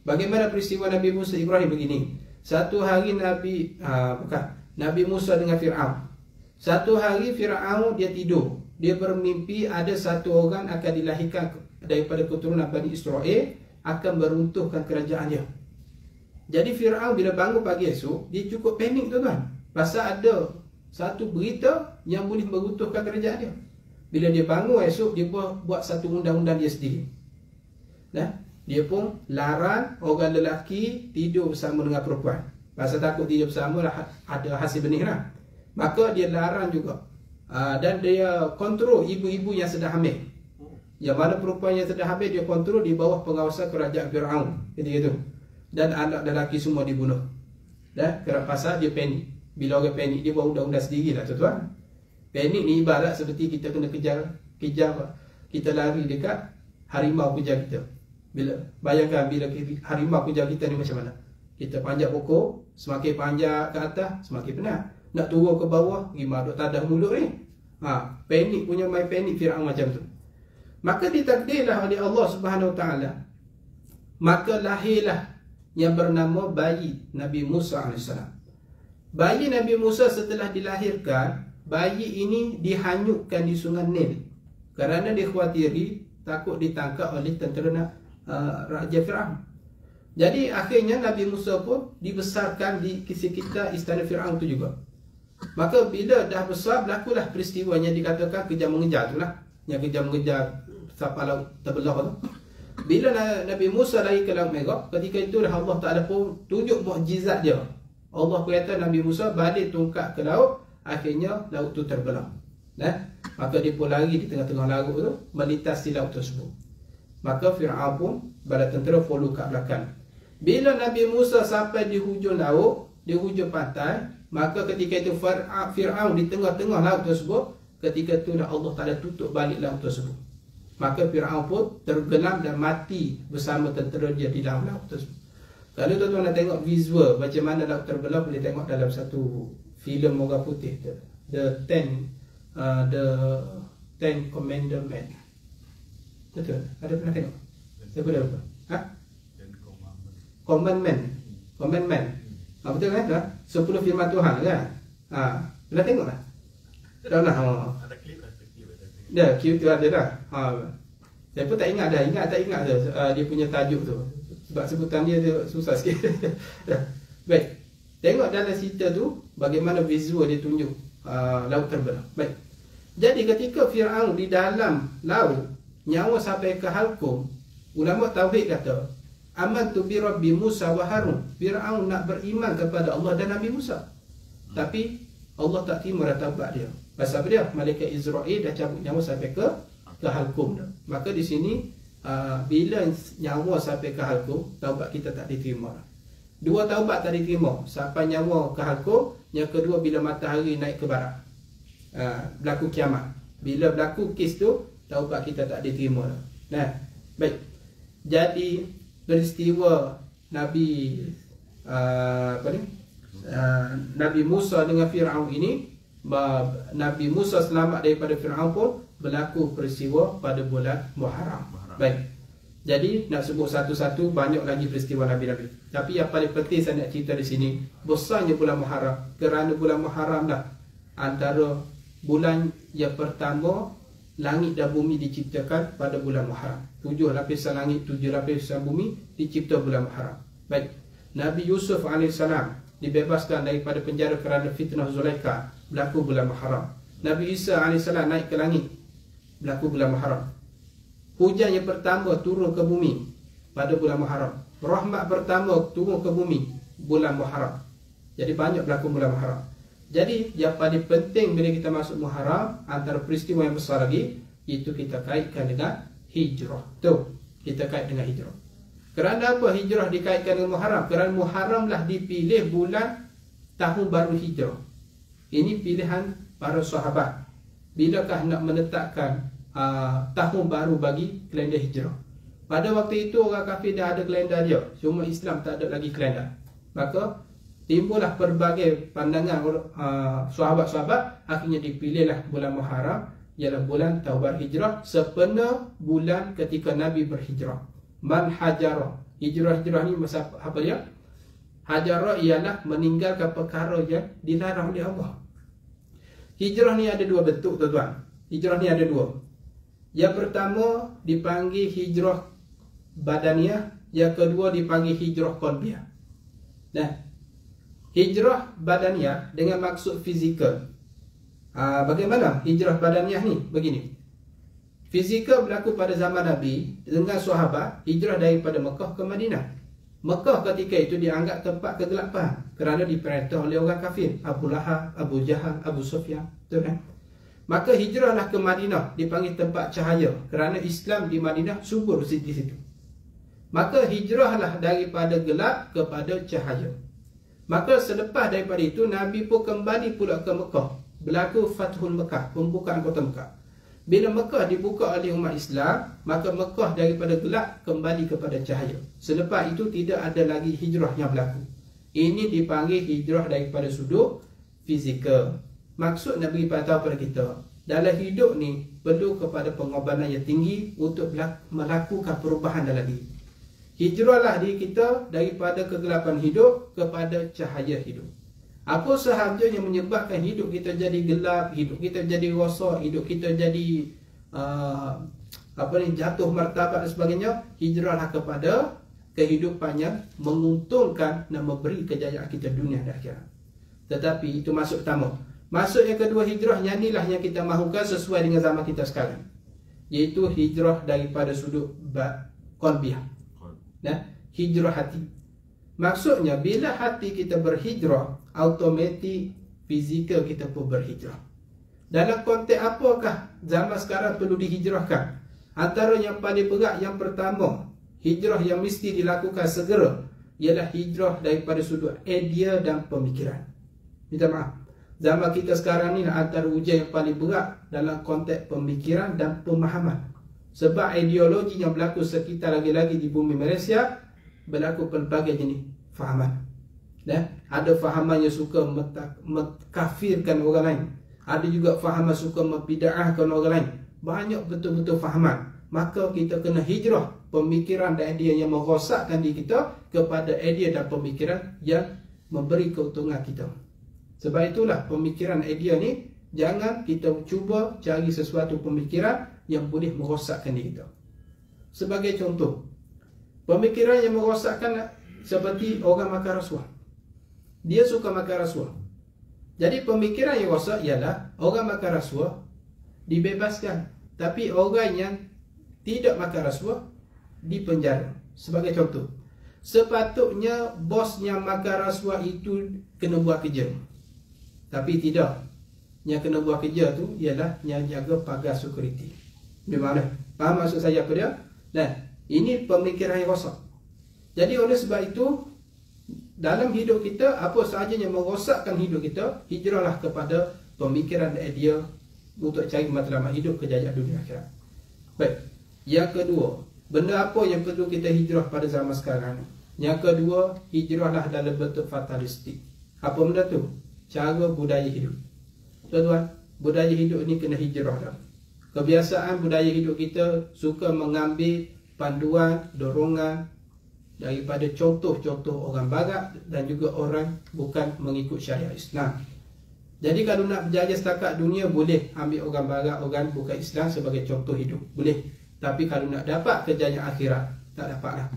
Bagaimana peristiwa Nabi Musa Ibrahim begini? Satu hari Nabi Musa dengan Fir'aun. Satu hari Fir'aun dia tidur. Dia bermimpi ada satu orang akan dilahirkan daripada keturunan Bani Israel, akan meruntuhkan kerajaan dia. Jadi Fir'aun bila bangun pagi esok, dia cukup panik tuan-tuan. Pasal ada satu berita yang boleh meruntuhkan kerajaan dia. Bila dia bangun esok, dia buat satu undang-undang dia sendiri. Dia pun larang orang lelaki tidur bersama dengan perempuan. Pasal takut tidur bersama ada hasil benih lah. Maka dia larang juga. Dan dia kontrol ibu-ibu yang sedang hamil. Yang mana perempuan yang sedang hamil, dia kontrol di bawah pengawasan kerajaan Fir'aun ketika itu. Dan anak lelaki semua dibunuh. Kerana pasal dia panik. Bila orang panik, dia buat undang-undang sendiri lah tuan-tuan. Panik ni ibarat seperti kita kena kejar kita lari dekat harimau kejar kita. Bayangkan bila harimau kejar kita ni macam mana. Kita panjat pokok, semakin panjat ke atas, semakin penat. Nak turun ke bawah, gimana duk tadah mulut ni. Panik punya main panik Fir'aun macam tu. Maka ditakdirlah oleh Allah Subhanahu Wa Taala. Maka lahirlah yang bernama bayi Nabi Musa AS. Bayi Nabi Musa setelah dilahirkan, bayi ini dihanyutkan di sungai Nil. Kerana dikhawatiri takut ditangkap oleh tentera Raja Fir'aun. Jadi akhirnya Nabi Musa pun dibesarkan di sekitar istana Fir'aun tu juga. Maka bila dah besar, berlakulah peristiwa yang dikatakan kejar mengejar tu lah. Yang kejar mengejar sampai laut terbelah tu. Bila Nabi Musa lari ke Laut Merah, ketika itulah Allah Ta'ala pun tunjuk mukjizat dia. Allah kata Nabi Musa balik tongkat ke laut, akhirnya laut tu terbelah. Maka dia pun lari di tengah-tengah laut tu, melintasi laut tersebut. Maka Fir'aun pun bala tentera follow kat belakang. Bila Nabi Musa sampai di hujung laut, di hujung pantai, maka ketika itu Fir'aun di tengah-tengah laut tersebut. Ketika itu Allah Ta'ala tutup balik laut tersebut. Maka Fir'aun pun tergelam dan mati bersama tentera dia di dalam laut tersebut. Kalau tuan-tuan nak tengok visual macam mana laut terbelah, boleh tengok dalam satu filem orang putih tu, The Ten Commandments. Betul? Ada pernah tengok? Saya pun dah lupa. Commandment. Betul kan? 10 firman Tuhan kan? Pernah tengok tak? Tak pernah. Ada klip lah. Dah, Q tu ada dah. Saya pun tak ingat dah. Ingat tak ingat tu dia punya tajuk tu. Sebab sebutan dia susah sikit. Baik. Tengok dalam cerita tu bagaimana visual dia tunjuk laut terbelah. Baik. Jadi ketika Fir'aun di dalam laut, nyawa sampai ke halkum, ulama tauhid kata, amantu bi rabbi Musa wa Harun. Fir'aun nak beriman kepada Allah dan Nabi Musa. Tapi Allah tak terima taubat dia. Pasal apa dia? Malaikat Israel dah cabut nyawa sampai ke halkum dah. Maka di sini bila nyawa sampai ke halkum, taubat kita tak diterima. Dua taubat tak diterima, sampai nyawa ke halkum. Yang kedua, bila matahari naik ke barat, berlaku kiamat. Bila berlaku kes tu, taubat kita tak diterima. Nah, baik. Jadi peristiwa Nabi Nabi Musa dengan Fir'aun ini, Nabi Musa selamat daripada Fir'aun pun berlaku peristiwa pada bulan Muharram. Baik. Jadi nak sebut satu-satu, banyak lagi peristiwa Nabi-Nabi. Tapi yang paling penting saya nak cerita di sini, besarnya bulan Muharram. Kerana bulan Muharram lah antara bulan yang pertama langit dan bumi diciptakan pada bulan Muharram. 7 lapisan langit, 7 lapisan bumi dicipta bulan Muharram. Baik. Nabi Yusuf AS dibebaskan daripada penjara kerana fitnah Zulaikha, berlaku bulan Muharram. Nabi Isa AS naik ke langit, berlaku bulan Muharram. Hujan yang pertama turun ke bumi pada bulan Muharram. Rahmat pertama turun ke bumi bulan Muharram. Jadi banyak berlaku bulan Muharram. Jadi yang paling penting bila kita masuk Muharram, antara peristiwa yang besar lagi, itu kita kaitkan dengan hijrah. Tu, kita kait dengan hijrah. Kerana apa hijrah dikaitkan dengan Muharram? Kerana Muharram lah dipilih bulan tahun baru hijrah. Ini pilihan para sahabat. Bilakah nak menetapkan tahun baru bagi kalender hijrah? Pada waktu itu orang kafir dah ada kalender dia, cuma Islam tak ada lagi kalender. Maka timbullah pelbagai pandangan sahabat-sahabat. Akhirnya dipilihlah bulan Muharram, ialah bulan tahun baru hijrah, sepenuh bulan ketika Nabi berhijrah. Man hajara, hijrah ni masa apa dia? Hajara ialah meninggalkan perkara yang dilarang oleh Allah. Hijrah ni ada dua bentuk, tuan-tuan. Hijrah ni ada dua. Yang pertama dipanggil hijrah badaniah, yang kedua dipanggil hijrah qalbiyah. Nah, hijrah badaniah dengan maksud fizikal. Bagaimana hijrah badaniah ni? Begini. Fizikal berlaku pada zaman Nabi dengan sahabat hijrah daripada Mekah ke Madinah. Mekah ketika itu dianggap tempat kegelapan kerana diperintah oleh orang kafir, Abu Lahab, Abu Jahal, Abu Sufyan, betul kan? Maka hijrahlah ke Madinah dipanggil tempat cahaya kerana Islam di Madinah subur di situ. Maka hijrahlah daripada gelap kepada cahaya. Maka selepas daripada itu Nabi pun kembali pula ke Mekah. Berlaku Fathul Mekah, pembukaan kota Mekah. Bila Mekah dibuka oleh umat Islam, maka Mekah daripada gelap kembali kepada cahaya. Selepas itu tidak ada lagi hijrah yang berlaku. Ini dipanggil hijrah daripada sudut fizikal. Maksud nak beritahu kepada kita, dalam hidup ni perlu kepada pengorbanan yang tinggi untuk melakukan perubahan dalam diri. Hijrahlah diri kita daripada kegelapan hidup kepada cahaya hidup. Apa sahaja yang menyebabkan hidup kita jadi gelap, hidup kita jadi rosak, hidup kita jadi jatuh martabat dan sebagainya, hijrahlah kepada kehidupan yang menguntungkan dan memberi kejayaan kita dunia dan akhirat. Tetapi itu masuk pertama. Masuk yang kedua, hijrah yang inilah yang kita mahukan sesuai dengan zaman kita sekarang, iaitu hijrah daripada sudut qalbiyah. Nah, hijrah hati. Maksudnya bila hati kita berhijrah, automatik fizikal kita pun berhijrah. Dalam konteks apakah zaman sekarang perlu dihijrahkan? Antara yang paling berat, yang pertama, hijrah yang mesti dilakukan segera, ialah hijrah daripada sudut idea dan pemikiran. Minta maaf, zaman kita sekarang ni antara ujian yang paling berat dalam konteks pemikiran dan pemahaman. Sebab ideologi yang berlaku sekitar lagi-lagi di bumi Malaysia, berlaku pelbagai jenis fahaman. Ada fahaman yang suka mengkafirkan orang lain. Ada juga fahaman suka membida'ahkan orang lain. Banyak betul-betul fahaman. Maka kita kena hijrah pemikiran dan idea yang merosakkan diri kita kepada idea dan pemikiran yang memberi keuntungan kita. Sebab itulah pemikiran idea ni, jangan kita cuba cari sesuatu pemikiran yang boleh merosakkan diri kita. Sebagai contoh, pemikiran yang merosakkan seperti orang makan rasuah. Dia suka makan rasuah. Jadi pemikiran yang rosak ialah orang makan rasuah dibebaskan, tapi orang yang tidak makan rasuah dipenjara. Sebagai contoh, sepatutnya bos yang makan rasuah itu kena buat kerja, tapi tidak. Yang kena buat kerja tu ialah yang jaga pagar security. Di mana? Faham maksud saya apa dia? Nah, ini pemikiran yang rosak. Jadi oleh sebab itu, dalam hidup kita, apa sahaja yang merosakkan hidup kita, hijrahlah kepada pemikiran dan idea untuk cari matlamat hidup, kejayaan dunia akhirat. Baik. Yang kedua, benda apa yang perlu kita hijrah pada zaman sekarang ni? Yang kedua, hijrahlah dalam bentuk fatalistik. Apa benda tu? Cara budaya hidup. Tuan-tuan, budaya hidup ni kena hijrah dah. Kebiasaan budaya hidup kita suka mengambil panduan, dorongan daripada contoh-contoh orang barat dan juga orang bukan mengikut syariat Islam. Jadi kalau nak berjaya setakat dunia, boleh ambil orang barat, orang bukan Islam sebagai contoh hidup, boleh. Tapi kalau nak dapat kejayaan akhirat, tak dapat lah.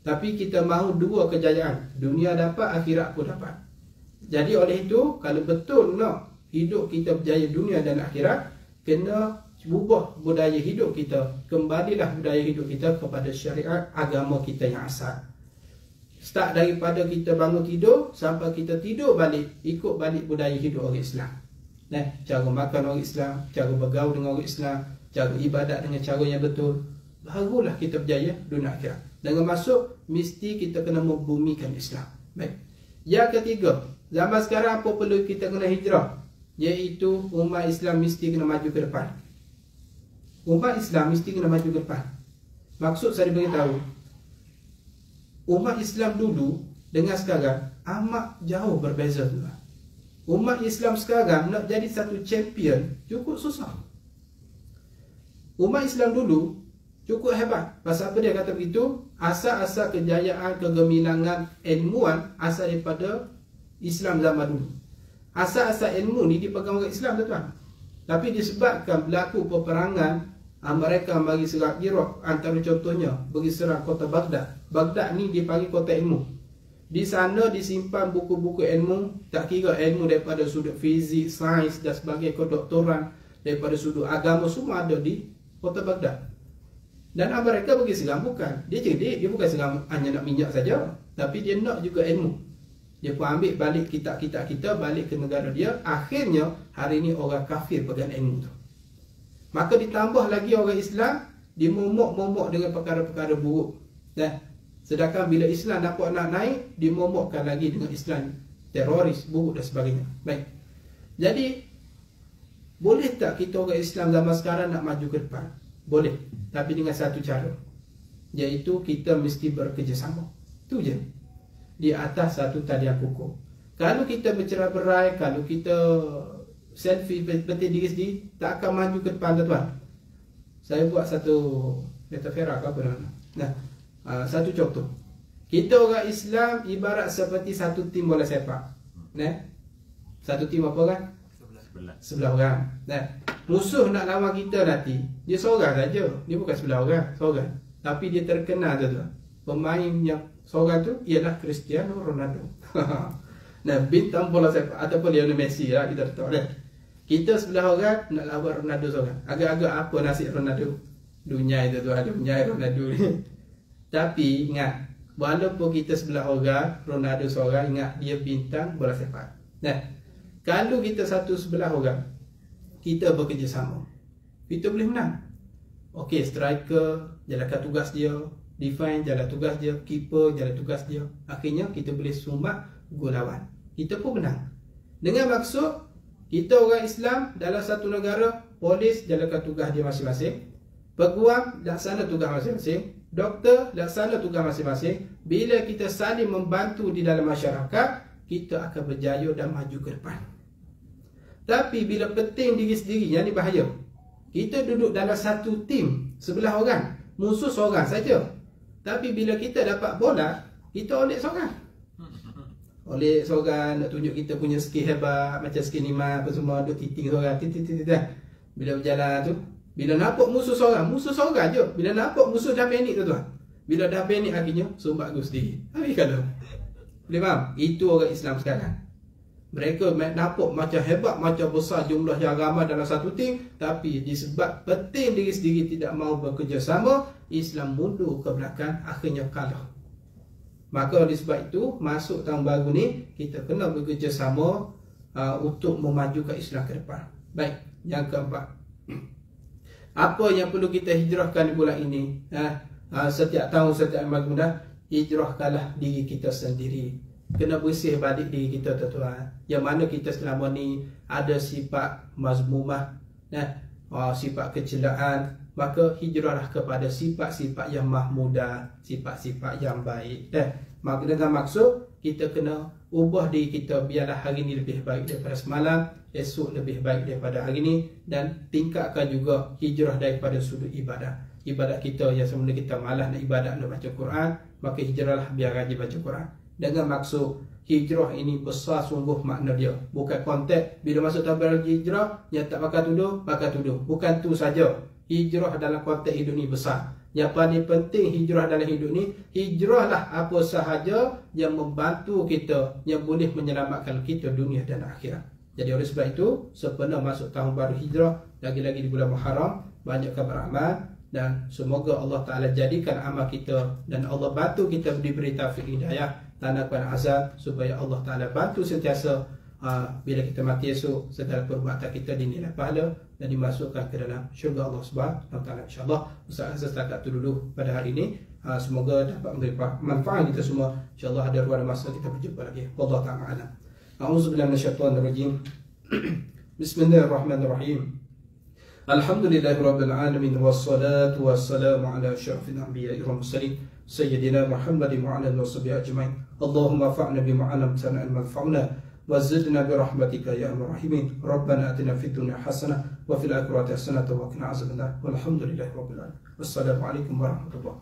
Tapi kita mahu dua kejayaan, dunia dapat, akhirat pun dapat. Jadi oleh itu, kalau betul nak hidup kita berjaya dunia dan akhirat, kena ubah budaya hidup kita. Kembalilah budaya hidup kita kepada syariat agama kita yang asal. Start daripada kita bangun tidur sampai kita tidur balik, ikut balik budaya hidup orang Islam. Cara makan orang Islam, cara bergaul dengan orang Islam, cara ibadat dengan cara yang betul. Barulah kita berjaya dunia akhirat. Dengan masuk, mesti kita kena membumikan Islam. Baik. Yang ketiga, zaman sekarang apa perlu kita kena hijrah? Iaitu umat Islam mesti kena maju ke depan. Umat Islam mesti kena maju ke depan. Maksud saya beritahu, umat Islam dulu dengan sekarang amat jauh berbeza. Umat Islam sekarang nak jadi satu champion cukup susah. Umat Islam dulu cukup hebat. Pasal apa dia kata begitu? Asal-asal kejayaan, kegemilangan ilmuwan asal daripada Islam zaman dulu. Asal-asal ilmu ni dipegang orang Islam, tuan-tuan. Tapi disebabkan berlaku peperangan, mereka bagi serang Iraq, antara contohnya bagi serang kota Baghdad. Baghdad ni dipanggil kota ilmu. Di sana disimpan buku-buku ilmu, tak kira ilmu daripada sudut fizik, sains dan sebagainya, kedoktoran, daripada sudut agama, semua ada di kota Baghdad. Dan mereka bagi serang bukan, dia cerdik, dia bukan serang hanya nak minyak saja, tapi dia nak juga ilmu. Dia pun ambil balik kitab-kitab kita, balik ke negara dia. Akhirnya hari ini orang kafir pegang ilmu tu. Maka ditambah lagi orang Islam dimomok-momok dengan perkara-perkara buruk. Sedangkan bila Islam dapat nak naik, dimomokkan lagi dengan Islam teroris, buruk dan sebagainya. Baik. Jadi boleh tak kita orang Islam zaman sekarang nak maju ke depan? Boleh. Tapi dengan satu cara, iaitu kita mesti bekerjasama. Itu je. Di atas satu talian kukuh. Kalau kita bercerai-berai, kalau kita selfie penting diri sendiri, tak akan maju ke depan, tuan-tuan. Saya buat satu metafora ke apa nama. Satu contoh. Kita orang Islam ibarat seperti satu tim bola sepak. Satu tim apa kan? 11 orang. Musuh nak lawan kita nanti, dia seorang saja. Dia bukan 11 orang, seorang. Tapi dia terkenal, tuan-tuan. Pemain yang seorang tu ialah Cristiano Ronaldo. Bintang bola sepak ataupun Lionel Messi lah, kita tahu dah. Kita 11 orang nak lawan Ronaldo seorang. Agak-agak apa nasib Ronaldo? Dunia itu tu ada punya Ronaldo ni. Tapi ingat, walaupun kita 11 orang, Ronaldo seorang, ingat dia bintang bola sepak. Kalau kita 11 orang, kita bekerjasama, kita boleh menang. Okey, striker jalankan tugas dia, defense jalan tugas dia, keeper jalan tugas dia. Akhirnya kita boleh sumbat gol lawan. Kita pun menang. Dengan maksud kita orang Islam dalam satu negara, polis jalankan tugas dia masing-masing, Peguam laksana tugas masing-masing, doktor laksana tugas masing-masing. Bila kita saling membantu di dalam masyarakat, kita akan berjaya dan maju ke depan. Tapi bila penting diri sendiri, yang ni bahaya. Kita duduk dalam satu tim, sebelah orang, musuh seorang saja. Tapi bila kita dapat bola, kita oleh seorang. Oleh seorang nak tunjuk kita punya skill hebat, macam skill Nima apa semua, duk titing seorang, titing. Bila berjalan tu, bila nampak musuh seorang je. Bila nampak musuh dah panik tuan-tuan. Bila dah panik akhirnya, sumbat aku sendiri. Habis kalau. Boleh faham? Itu orang Islam sekarang. Mereka nampak macam hebat, macam besar jumlah yang ramai dalam satu tim, tapi disebab penting diri sendiri tidak mahu bekerjasama, Islam mundur ke belakang, akhirnya kalah. Maka oleh sebab itu, masuk tahun baru ni, kita kena bekerjasama untuk memajukan Islam ke depan. Baik, yang keempat. Apa yang perlu kita hijrahkan di bulan ini? Setiap tahun, setiap malam mudah, hijrahkanlah diri kita sendiri. Kena bersih balik diri kita tuan-tuan. Yang mana kita selama ni ada sifat mazmumah, sifat kecelaan. Maka hijrahlah kepada sifat-sifat yang mahmudah, sifat-sifat yang baik. Maka dengan maksud kita kena ubah diri kita, biarlah hari ini lebih baik daripada semalam, esok lebih baik daripada hari ini, dan tingkatkan juga hijrah daripada sudut ibadah. Ibadat kita yang semula kita malas nak ibadat, nak baca Quran, maka hijrahlah biar rajin baca Quran. Dengan maksud hijrah ini besar sungguh makna dia. Bukan konteks bila masuk tahun hijrah yang tak pakai tudung. Bukan tu saja. Hijrah dalam konteks hidup ni besar. Yang paling penting hijrah dalam hidup ni, hijrahlah apa sahaja yang membantu kita, yang boleh menyelamatkan kita dunia dan akhirat. Jadi oleh sebab itu, sepenuh masuk tahun baru hijrah, lagi-lagi di bulan Muharram, banyakkan beramal, dan semoga Allah Ta'ala jadikan amal kita dan Allah bantu kita diberi taufik hidayah, tanahkan azab, supaya Allah Ta'ala bantu sentiasa bila kita mati esok, segala perbuatan kita dinilai pahala dan dimasukkan ke dalam syurga Allah Subhanahu Wa Ta'ala, insyaAllah. Usaha setakat itu dulu pada hari ini. Semoga dapat memberi manfaat kita semua. InsyaAllah ada ruang masa kita berjumpa lagi. Wallahu ta'ala a'lam. A'udzubillahi minasyaitonirrajim. Bismillahirrahmanirrahim. Alhamdulillahirabbil alamin, wassalatu wassalamu ala asyrafil anbiya'i wal mursalin sayyidina Muhammadin wa ala alihi washabbihi ajmain. Allahumma fa'na bima 'allamtana ilman fa'na وزدنا برحمتك يا ارحم الراحمين. ربنا اتنا في الدنيا حسنه وفي الاخره حسنه وقنا عذاب النار والحمد لله رب العالمين. والسلام عليكم ورحمه الله.